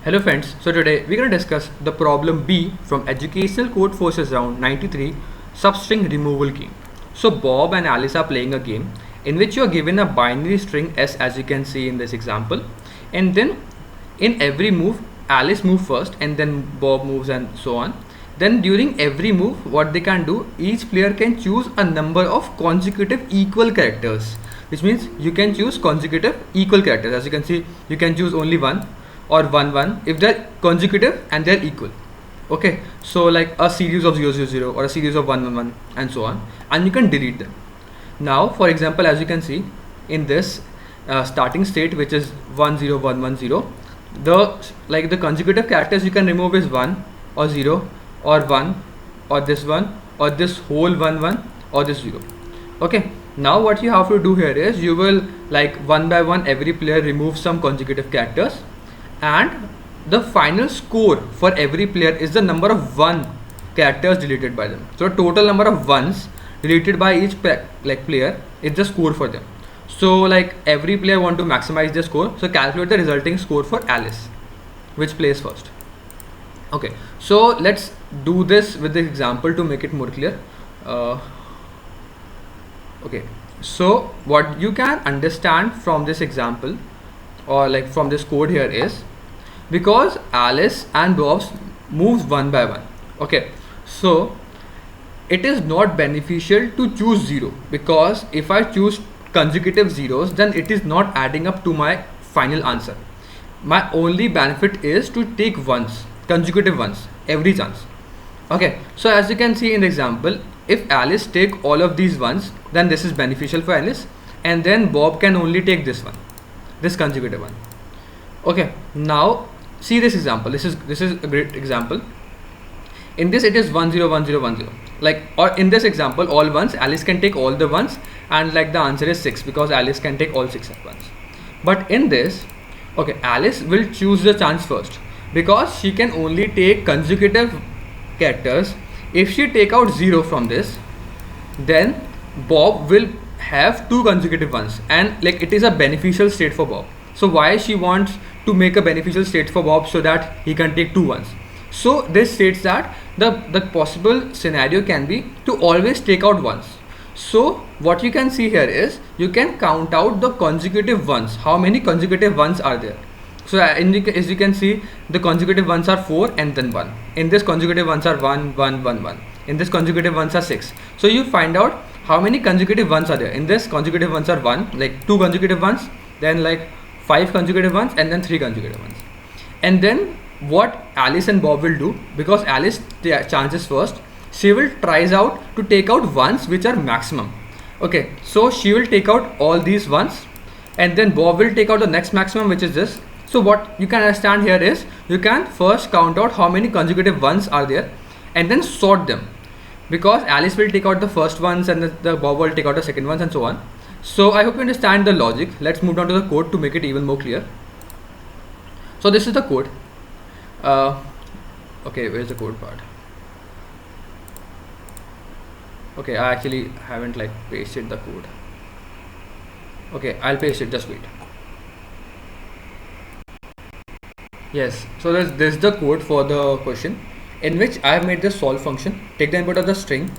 Hello friends, so today we're going to discuss the problem B from Educational Code Forces Round 93 substring removal game. So Bob and Alice are playing a game in which you are given a binary string S as you can see in this example, and then in every move Alice moves first and then Bob moves and so on. Then during every move what they can do, each player can choose a number of consecutive equal characters, which means you can choose consecutive equal characters. As you can see, you can choose only one or 1 1 if they're consecutive and they're equal. Okay, so like a series of 0 0 0 or a series of 1 1 1 and so on, and you can delete them. Now for example, as you can see in this starting state, which is 1 0 1 1 0, the consecutive characters you can remove is 1 or 0 or 1 or this one or this whole 1 1 or this 0. Okay, now what you have to do here is you will, like, one by one every player remove some consecutive characters, and the final score for every player is the number of 1 characters deleted by them. So total number of ones deleted by each player is the score for them. So like every player want to maximize their score, so calculate the resulting score for Alice, which plays first. Okay, so let's do this with the example to make it more clear. Okay, so what you can understand from this example or like from this code here is, because Alice and Bob's moves one by one. Okay, so it is not beneficial to choose 0, because if I choose consecutive zeros, then it is not adding up to my final answer. My only benefit is to take ones, consecutive ones, every chance. Okay, so as you can see in the example, if Alice take all of these ones, then this is beneficial for Alice, and then Bob can only take this one, this consecutive one. Okay, now see this example. This is a great example. In this it is 1 0 1 0 1 0, like, or in this example all ones, Alice can take all the ones, and like the answer is 6 because Alice can take all 6 at once. But in this, okay, Alice will choose the chance first because she can only take consecutive characters. If she take out 0 from this, then Bob will have 2 consecutive ones, and like it is a beneficial state for Bob. So why she wants to make a beneficial state for Bob, so that he can take 2 ones. So this states that the possible scenario can be to always take out ones. So what you can see here is you can count out the consecutive ones, how many consecutive ones are there. So as you can see, the consecutive ones are 4 and then 1. In this consecutive ones are 1 1 1 1. In this consecutive ones are 6. So you find out how many consecutive ones are there. In this consecutive ones are 1, like 2 consecutive ones, then like 5 consecutive ones, and then 3 consecutive ones. And then what Alice and Bob will do, because Alice chances first, she will tries out to take out ones which are maximum. Okay, so she will take out all these ones, and then Bob will take out the next maximum, which is this. So what you can understand here is you can first count out how many consecutive ones are there and then sort them, because Alice will take out the first ones and the Bob will take out the second ones and so on. So I hope you understand the logic. Let's move on to the code to make it even more clear. So this is the code. Okay, where's the code part? Okay, I actually haven't like pasted the code. Okay, I'll paste it, just wait. Yes, so this is the code for the question, in which I have made the solve function, take the input of the string,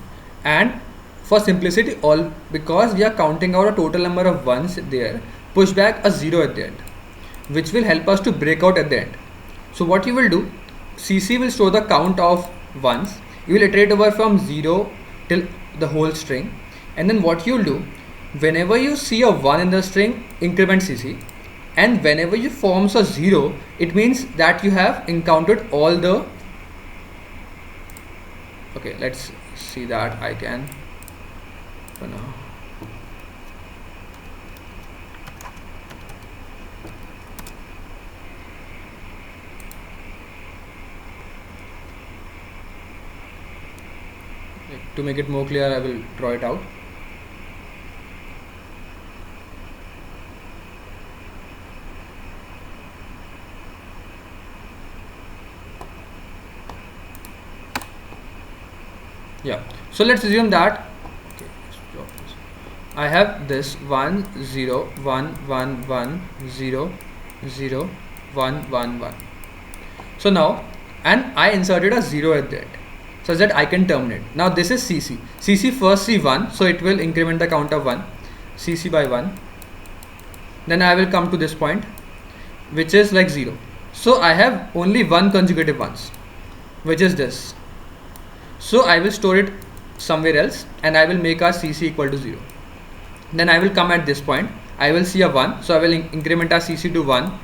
and for simplicity all, because we are counting out a total number of ones there, push back a 0 at the end, which will help us to break out at the end. So what you will do, CC will store the count of ones, you will iterate over from 0 till the whole string, and then what you will do, whenever you see a 1 in the string, increment CC, and whenever you forms a 0, it means that you have encountered all the, okay, let's see that I can for now. To make it more clear, I will draw it out. Yeah, so let's assume that, okay, I have this 1 0 1 1 1 0 0 1 1 1. So now, and I inserted a 0 at the end such that I can terminate. Now this is CC. CC first see 1, so it will increment the count of 1. CC by 1. Then I will come to this point, which is like 0. So I have only one consecutive ones, which is this. So I will store it somewhere else and I will make our CC equal to 0. Then I will come at this point, I will see a 1, so I will increment our CC to 1.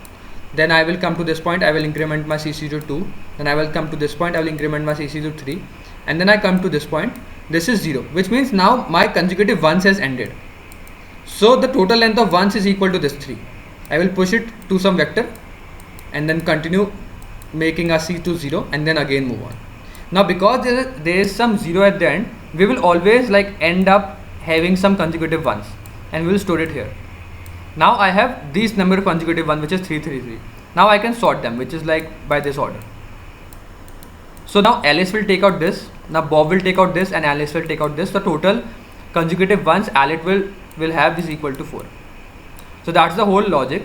Then I will come to this point, I will increment my CC to 2. Then I will come to this point, I will increment my CC to 3. And then I come to this point, this is 0, which means now my consecutive ones has ended. So the total length of ones is equal to this 3. I will push it to some vector and then continue making a C to 0 and then again move on. Now because there is some 0 at the end, we will always like end up having some consecutive ones and we will store it here. Now I have these number of consecutive ones, which is 3, 3, 3. Now I can sort them, which is like by this order. So now Alice will take out this, now Bob will take out this and Alice will take out this. The total consecutive ones Alice will have is equal to 4. So that's the whole logic.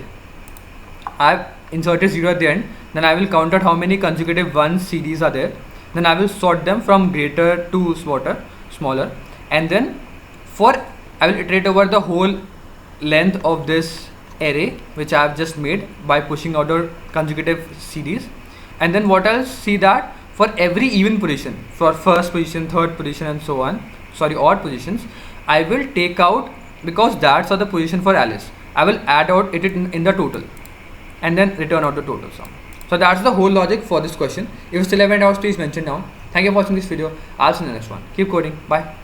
I have inserted 0 at the end, then I will count out how many consecutive ones CDs are there. Then I will sort them from greater to smaller, and then I will iterate over the whole length of this array which I have just made by pushing out the consecutive CDs. And then what I'll see that for every even position, for first position, third position and so on, odd positions, I will take out, because that's the position for Alice, I will add out it in the total and then return out the total sum. So that's the whole logic for this question. If you still have any doubts, please mention down. Thank you for watching this video. I'll see you in the next one. Keep coding. Bye.